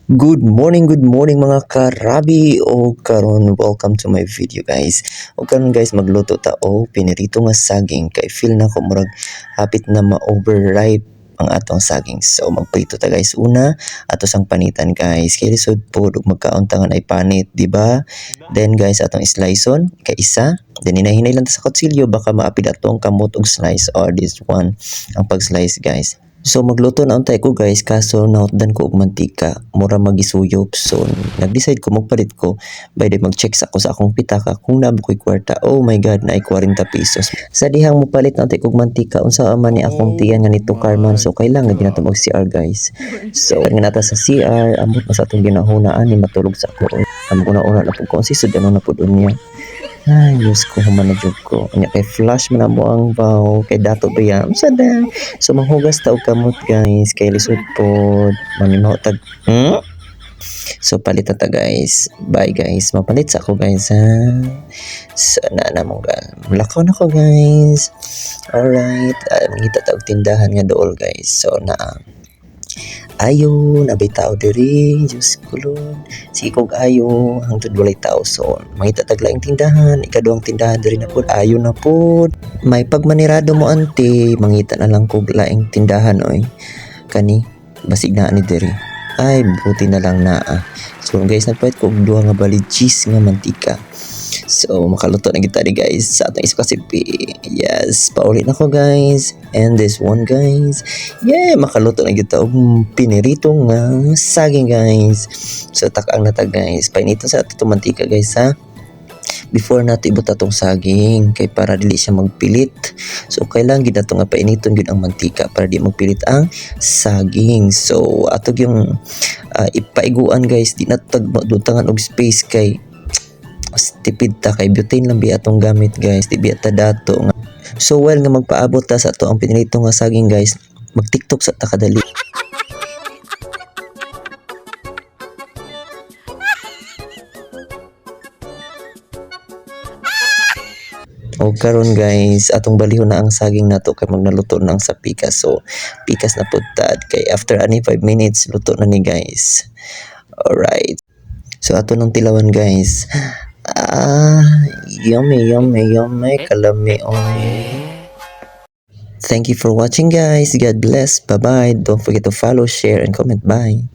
Good morning mga karabi o karon welcome to my video guys. O karon guys magluto ta o pinirito nga saging kay feel na ko murag hapit na ma-overripe ang atong saging. So magprito ta guys una ato sang panitan guys. Kay lisod po magkaon ta nga ay panit, di ba? Then guys atong sliceon kay isa. Then hinahinay lang ta sa kutsilyo baka maapid atong kamot og slice or this one ang pag-slice guys. So magluto na untay ko guys kaso nautdan ko og mantika mura magisuyop so nag-decide ko magpalit ko by the mag-check sa ako sa akong pitaka kung nabukoy kwarta. Oh my god na ay 40 pesos sa dihang mopalit na untay kog mantika unsa man ni akong tiyan nga nito karman so kailangan din nato mag CR guys. So nga nata sa CR amot na sa atong ginahunaan ni matulog sa ako amo una na pud ko si sud ano na pud unya. Ay, Diyos ko, human na ko. Kanya kay flash man mo ang baw, kay dato ba yan? Sada. So, manghugas tao kamot, guys. Kay lisod po. Manimaw tag. So, palit ta guys. Bye, guys. Mapalit sa ako, guys, ha? So, na mong gal. Mulakaw na ko, guys. Alright. Mangita tawag tindahan nga dool, guys. So, ayo nabay tao diri Diyos ko Lord sikog ayo hangtod walay tao so mangita taglaing tindahan ikaduhang tindahan diri na pud ayo na pud may pagmanirado mo ante mangita na lang kog laing tindahan oy kani basig na ani diri ay buti na lang naa so guys nagpait ko og duha nga balid cheese nga mantika. So, makaluto na kita ni guys sa atong isa kasipi. Yes, paulit na ko guys. And this one guys. Yeah, makaluto na kita og pinirito nga saging guys. So, takang na ta guys. Painiton sa atong mantika guys ha. Before nato ibot atong saging kay para dili siya magpilit. So, kailangan gid nato nga painiton gid ang mantika para di magpilit ang saging. So, atog yung ipaiguan guys. Di na tagdutangan og space kay tipid ta kay butane lang bi atong gamit guys di bi ta dato nga. So while nga magpaabot ta sa ato ang pinilito nga saging guys mag TikTok sa ta kadali. O karon guys atong balihon na ang saging nato kay magnaluto na ang sa pikas so pikas na pud tad kay after ani 5 minutes luto na ni guys. Alright, so ato nang tilawan guys. Yummy, kalami, Thank you for watching guys. God bless. Bye-bye. Don't forget to follow, share, and comment. Bye.